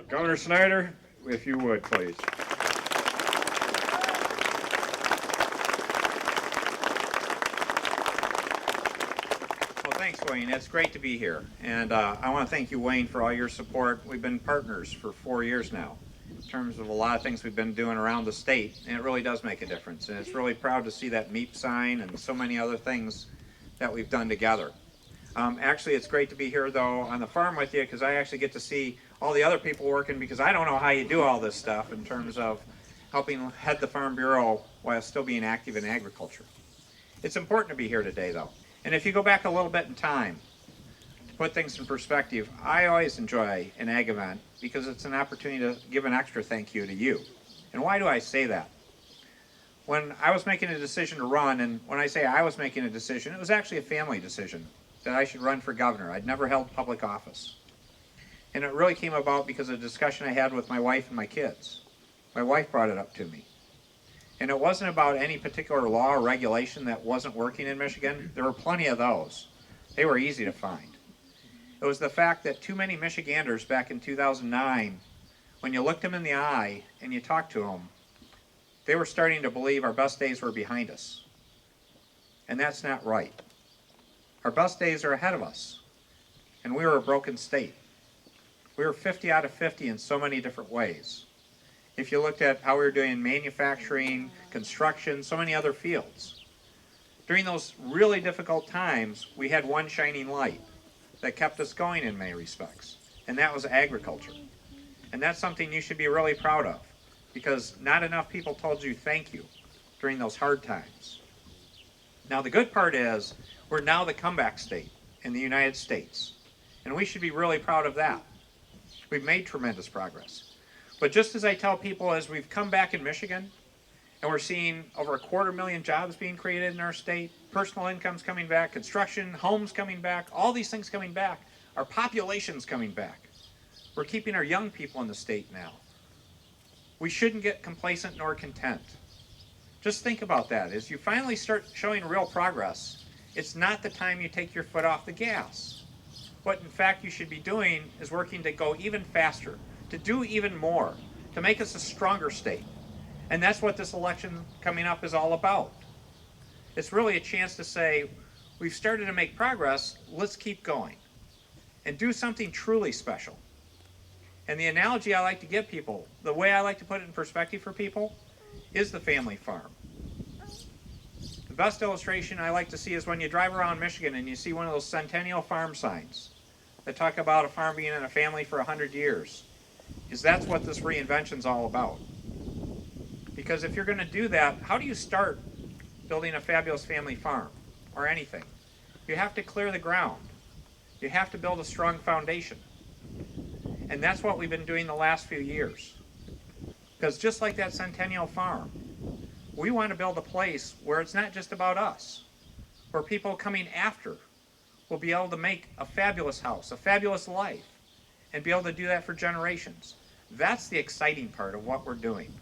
Governor Snyder, if you would, please. Well, thanks, Wayne. It's great to be here. And I want to thank you, Wayne, for all your support. We've been partners for 4 years now in terms of a lot of things we've been doing around the state, and it really does make a difference. And it's really proud to see that MEEP sign and so many other things that we've done together. Actually, it's great to be here, though, on the farm with you, because I actually get to see all the other people working, because I don't know how you do all this stuff in terms of helping head the Farm Bureau while still being active in agriculture. It's important to be here today, though. And if you go back a little bit in time, to put things in perspective, I always enjoy an ag event because it's an opportunity to give an extra thank you to you. And why do I say that? When I was making a decision to run, and when I say I was making a decision, it was actually a family decision that I should run for governor. I'd never held public office. And it really came about because of a discussion I had with my wife and my kids. My wife brought it up to me. And it wasn't about any particular law or regulation that wasn't working in Michigan. There were plenty of those. They were easy to find. It was the fact that too many Michiganders back in 2009, when you looked them in the eye and you talked to them, they were starting to believe our best days were behind us. And that's not right. Our best days are ahead of us. And we were a broken state. We were 50 out of 50 in so many different ways. If you looked at how we were doing in manufacturing, construction, so many other fields. During those really difficult times, we had one shining light that kept us going in many respects, and that was agriculture. And that's something you should be really proud of, because not enough people told you thank you during those hard times. Now the good part is, we're now the comeback state in the United States, and we should be really proud of that. We've made tremendous progress. But just as I tell people, as we've come back in Michigan, and we're seeing over 250,000 jobs being created in our state, personal incomes coming back, construction, homes coming back, all these things coming back, our population's coming back. We're keeping our young people in the state now. We shouldn't get complacent nor content. Just think about that. As you finally start showing real progress, it's not the time you take your foot off the gas. What in fact you should be doing is working to go even faster, to do even more, to make us a stronger state. And that's what this election coming up is all about. It's really a chance to say, we've started to make progress, let's keep going. And do something truly special. And the analogy I like to give people, the way I like to put it in perspective for people, is the family farm. The best illustration I like to see is when you drive around Michigan and you see one of those Centennial Farm signs that talk about a farm being in a family for 100 years. That's what this reinvention's all about. Because if you're going to do that, how do you start building a fabulous family farm or anything? You have to clear the ground. You have to build a strong foundation. And that's what we've been doing the last few years. Because just like that Centennial Farm, we want to build a place where it's not just about us, where people coming after will be able to make a fabulous house, a fabulous life, and be able to do that for generations. That's the exciting part of what we're doing.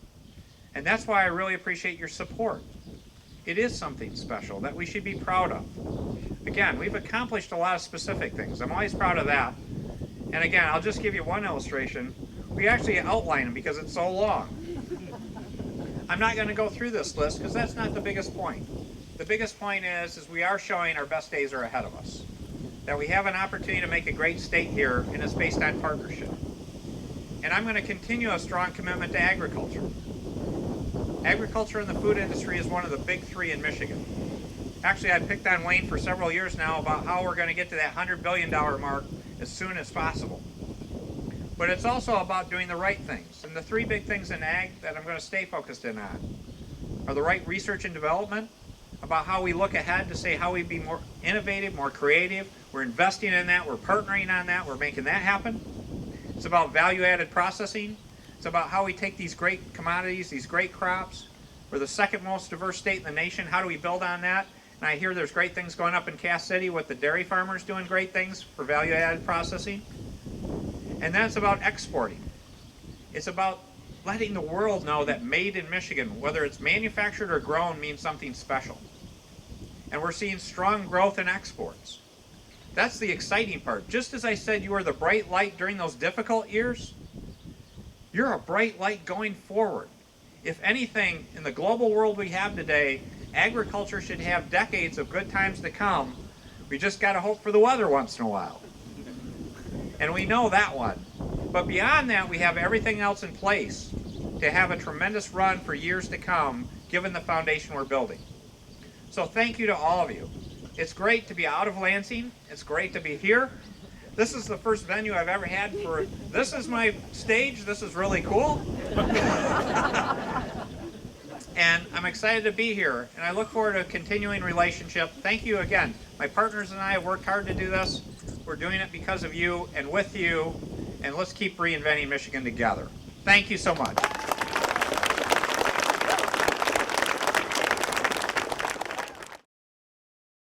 And that's why I really appreciate your support. It is something special that we should be proud of. Again, we've accomplished a lot of specific things. I'm always proud of that. And again, I'll just give you one illustration. We actually outline them because it's so long. I'm not going to go through this list because that's not the biggest point. The biggest point is we are showing our best days are ahead of us. That we have an opportunity to make a great state here, and it's based on partnership. And I'm going to continue a strong commitment to agriculture. Agriculture and the food industry is one of the big three in Michigan. Actually, I've picked on Wayne for several years now about how we're going to get to that $100 billion mark as soon as possible. But it's also about doing the right things. And the three big things in ag that I'm going to stay focused in on are the right research and development, about how we look ahead to say how we be more innovative, more creative. We're investing in that, we're partnering on that, we're making that happen. It's about value-added processing. It's about how we take these great commodities, these great crops. We're the second most diverse state in the nation. How do we build on that? And I hear there's great things going up in Cass City with the dairy farmers doing great things for value-added processing. And then it's about exporting. It's about letting the world know that made in Michigan, whether it's manufactured or grown, means something special. And we're seeing strong growth in exports. That's the exciting part. Just as I said you were the bright light during those difficult years, You're a bright light going forward. If anything, in the global world we have today, agriculture should have decades of good times to come. We just got to hope for the weather once in a while. And we know that one. But beyond that, we have everything else in place to have a tremendous run for years to come, given the foundation we're building. So thank you to all of you. It's great to be out of Lansing. It's great to be here. This is the first venue I've ever had for, this is my stage. This is really cool. And I'm excited to be here, and I look forward to a continuing relationship. Thank you again. My partners and I have worked hard to do this. We're doing it because of you and with you, and let's keep reinventing Michigan together. Thank you so much.